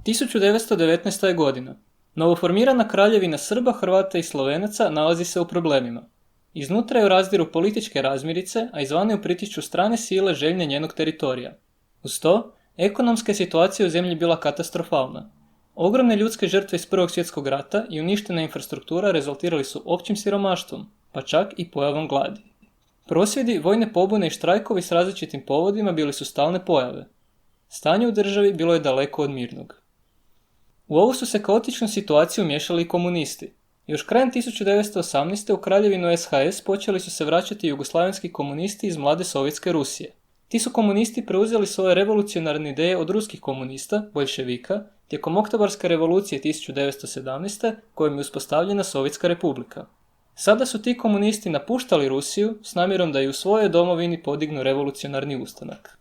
1919. je godina. Novoformirana kraljevina Srba, Hrvata i Slovenaca nalazi se u problemima. Iznutra ju razdiru političke razmirice, a izvana ju pritišću strane sile željne njenog teritorija. Uz to, ekonomska situacija u zemlji bila katastrofalna. Ogromne ljudske žrtve iz Prvog svjetskog rata i uništena infrastruktura rezultirali su općim siromaštvom, pa čak i pojavom gladi. Prosvjedi, vojne pobune i štrajkovi s različitim povodima bili su stalne pojave. Stanje u državi bilo je daleko od mirnog. U ovu su se kaotičnu situaciju miješali i komunisti. Još krajem 1918. u kraljevinu SHS počeli su se vraćati jugoslavenski komunisti iz mlade Sovjetske Rusije. Ti su komunisti preuzeli svoje revolucionarne ideje od ruskih komunista, boljševika, tijekom Oktobarske revolucije 1917. kojom je uspostavljena Sovjetska republika. Sada su ti komunisti napuštali Rusiju s namjerom da i u svojoj domovini podignu revolucionarni ustanak.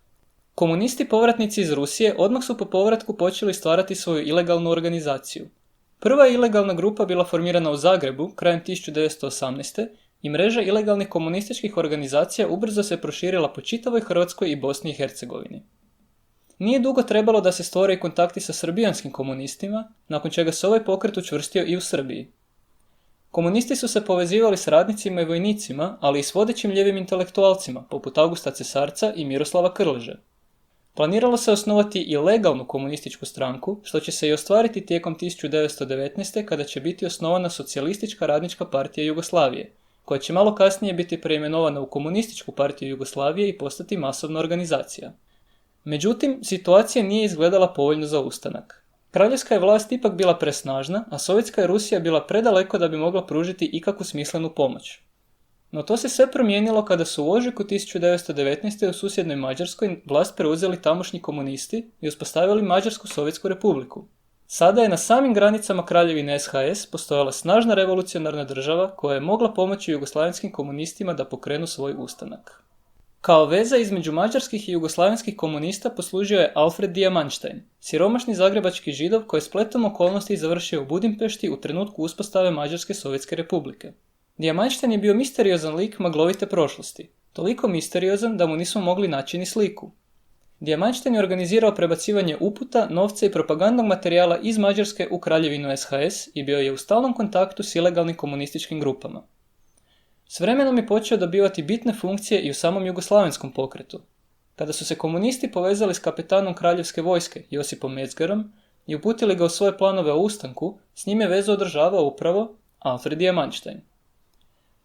Komunisti povratnici iz Rusije odmah su po povratku počeli stvarati svoju ilegalnu organizaciju. Prva ilegalna grupa bila formirana u Zagrebu krajem 1918. i mreža ilegalnih komunističkih organizacija ubrzo se proširila po čitavoj Hrvatskoj i Bosni i Hercegovini. Nije dugo trebalo da se stvore i kontakti sa srbijanskim komunistima, nakon čega se ovaj pokret učvrstio i u Srbiji. Komunisti su se povezivali s radnicima i vojnicima, ali i s vodećim lijevim intelektualcima, poput Augusta Cesarca i Miroslava Krleže. Planiralo se osnovati i legalnu komunističku stranku, što će se i ostvariti tijekom 1919. kada će biti osnovana Socijalistička radnička partija Jugoslavije, koja će malo kasnije biti preimenovana u Komunističku partiju Jugoslavije i postati masovna organizacija. Međutim, situacija nije izgledala povoljno za ustanak. Kraljevska je vlast ipak bila presnažna, a Sovjetska je Rusija bila predaleko da bi mogla pružiti ikakvu smislenu pomoć. No to se sve promijenilo kada su u ožujku 1919. u susjednoj Mađarskoj vlast preuzeli tamošnji komunisti i uspostavili Mađarsku Sovjetsku republiku. Sada je na samim granicama kraljevine SHS postojala snažna revolucionarna država koja je mogla pomoći jugoslavenskim komunistima da pokrenu svoj ustanak. Kao veza između mađarskih i jugoslavenskih komunista poslužio je Alfred Diamantstein, siromašni zagrebački Židov koji je spletom okolnosti završio u Budimpešti u trenutku uspostave Mađarske Sovjetske republike. Diamantstein je bio misteriozan lik maglovite prošlosti, toliko misteriozan da mu nismo mogli naći ni sliku. Diamantstein je organizirao prebacivanje uputa, novca i propagandnog materijala iz Mađarske u kraljevinu SHS i bio je u stalnom kontaktu s ilegalnim komunističkim grupama. S vremenom je počeo dobivati bitne funkcije i u samom jugoslavenskom pokretu. Kada su se komunisti povezali s kapetanom kraljevske vojske Josipom Mezgerom i uputili ga u svoje planove o ustanku, s njime vezu održavao upravo Alfred Diamantstein.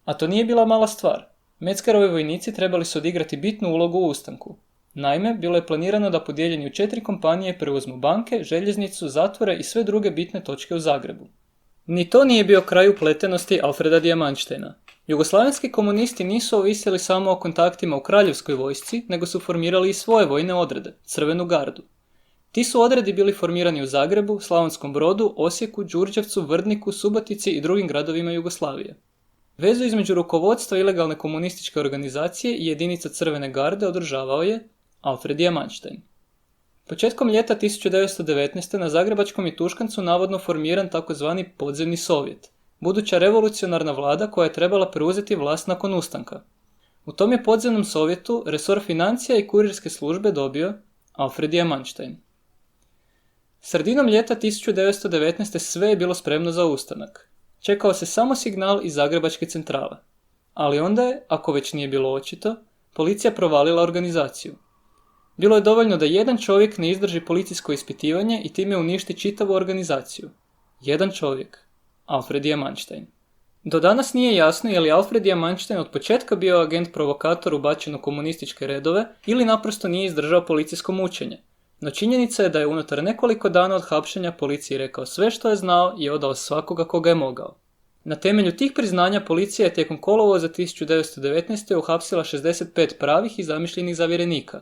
A to nije bila mala stvar. Mezgerovi vojnici trebali su odigrati bitnu ulogu u ustanku. Naime, bilo je planirano da podijeljeni u 4 kompanije preuzmu banke, željeznicu, zatvore i sve druge bitne točke u Zagrebu. Ni to nije bio kraj upletenosti Alfreda Diamantsteina. Jugoslavenski komunisti nisu ovisili samo o kontaktima u kraljevskoj vojsci, nego su formirali i svoje vojne odrede, Crvenu gardu. Ti su odredi bili formirani u Zagrebu, Slavonskom Brodu, Osijeku, Đurđevcu, Vrdniku, Subotici i drugim gradovima Jugoslavije. Vezu između rukovodstva ilegalne komunističke organizacije i jedinica Crvene garde održavao je Alfred Diamantstein. Početkom ljeta 1919. na zagrebačkom je Tuškancu navodno formiran tzv. Podzemni sovjet, buduća revolucionarna vlada koja je trebala preuzeti vlast nakon ustanka. U tom je podzemnom sovjetu resor financija i kurirske službe dobio Alfred Diamantstein. Sredinom ljeta 1919. sve je bilo spremno za ustanak. Čekao se samo signal iz zagrebačke centrale. Ali onda je, ako već nije bilo očito, policija provalila organizaciju. Bilo je dovoljno da jedan čovjek ne izdrži policijsko ispitivanje i time uništi čitavu organizaciju. Jedan čovjek. Alfred Diamantstein. Do danas nije jasno je li Alfred Diamantstein od početka bio agent provokator ubačen u komunističke redove ili naprosto nije izdržao policijsko mučenje. No činjenica je da je unutar nekoliko dana od hapšenja policiji rekao sve što je znao i odao svakoga koga je mogao. Na temelju tih priznanja policija je tijekom kolovoza 1919. uhapsila 65 pravih i zamišljenih zavjerenika.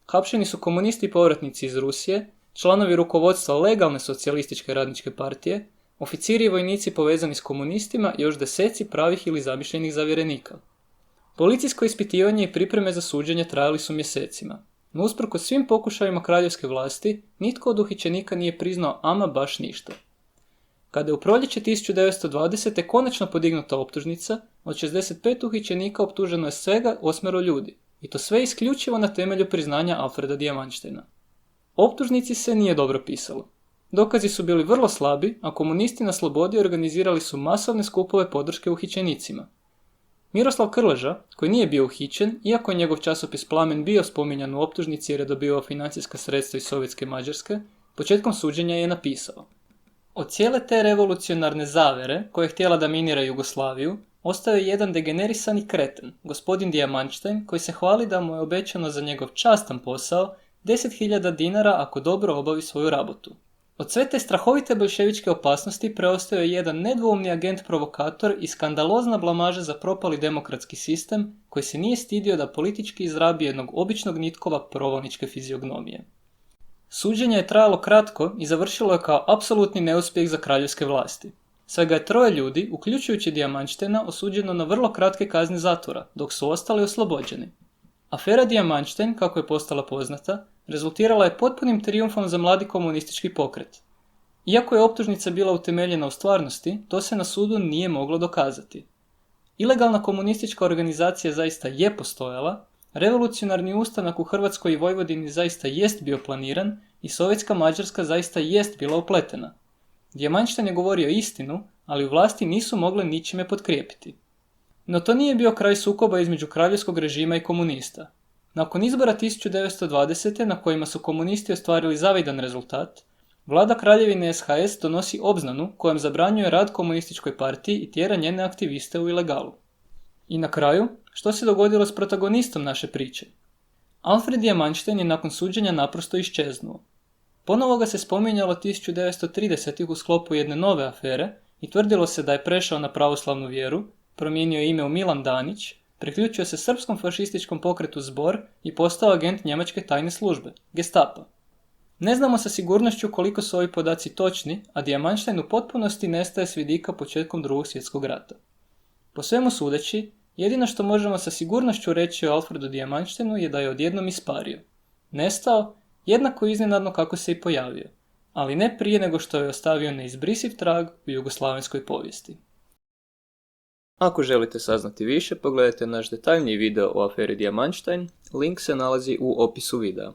Hapšeni su komunisti i povratnici iz Rusije, članovi rukovodstva legalne socijalističke radničke partije, oficiri i vojnici povezani s komunistima i još deseci pravih ili zamišljenih zavjerenika. Policijsko ispitivanje i pripreme za suđenje trajali su mjesecima. No usprkos svim pokušajima kraljevske vlasti, nitko od uhićenika nije priznao ama baš ništa. Kada je u proljeće 1920. konačno podignuta optužnica, od 65 uhićenika optuženo je svega 8 ljudi, i to sve isključivo na temelju priznanja Alfreda Diamantsteina. Optužnici se nije dobro pisalo. Dokazi su bili vrlo slabi, a komunisti na slobodi organizirali su masovne skupove podrške uhićenicima. Miroslav Krleža, koji nije bio uhićen, iako je njegov časopis Plamen bio spominjan u optužnici jer je dobivao financijska sredstva iz Sovjetske Mađarske, početkom suđenja je napisao: od cijele te revolucionarne zavere, koja je htjela da minira Jugoslaviju, ostao je jedan degenerisani kreten, gospodin Diamantštajn, koji se hvali da mu je obećano za njegov častan posao 10.000 dinara ako dobro obavi svoju rabotu. Od sve te strahovite boljševičke opasnosti preostao je jedan nedvoumni agent provokator i skandalozna blamaža za propali demokratski sistem koji se nije stidio da politički izrabi jednog običnog nitkova provalničke fiziognomije. Suđenje je trajalo kratko i završilo je kao apsolutni neuspjeh za kraljevske vlasti. Svega je 3 ljudi, uključujući Diamantštejna, osuđeno na vrlo kratke kazne zatvora, dok su ostali oslobođeni. Afera Diamantštajn, kako je postala poznata, rezultirala je potpunim trijumfom za mladi komunistički pokret. Iako je optužnica bila utemeljena u stvarnosti, to se na sudu nije moglo dokazati. Ilegalna komunistička organizacija zaista je postojala, revolucionarni ustanak u Hrvatskoj i Vojvodini zaista jest bio planiran i Sovjetska Mađarska zaista jest bila upletena. Diamantštajn je govorio istinu, ali u vlasti nisu mogle ničime potkrijepiti. No to nije bio kraj sukoba između kraljevskog režima i komunista. Nakon izbora 1920. na kojima su komunisti ostvarili zavidan rezultat, vlada kraljevine SHS donosi obznanu kojom zabranjuje rad komunističkoj partiji i tjera njene aktiviste u ilegalu. I na kraju, što se dogodilo s protagonistom naše priče? Alfred Diamantštajn je nakon suđenja naprosto iščeznuo. Ponovo ga se spominjalo 1930. u sklopu jedne nove afere i tvrdilo se da je prešao na pravoslavnu vjeru, promijenio ime u Milan Danić, priključio se srpskom fašističkom pokretu Zbor i postao agent njemačke tajne službe, Gestapa. Ne znamo sa sigurnošću koliko su ovi podaci točni, a Diamantštajn u potpunosti nestaje s vidika početkom Drugog svjetskog rata. Po svemu sudeći, jedino što možemo sa sigurnošću reći o Alfredu Diamantštajnu je da je odjednom ispario. Nestao, jednako iznenadno kako se i pojavio, ali ne prije nego što je ostavio neizbrisiv trag u jugoslavenskoj povijesti. Ako želite saznati više, pogledajte naš detaljniji video o aferi Diamantštajn, link se nalazi u opisu videa.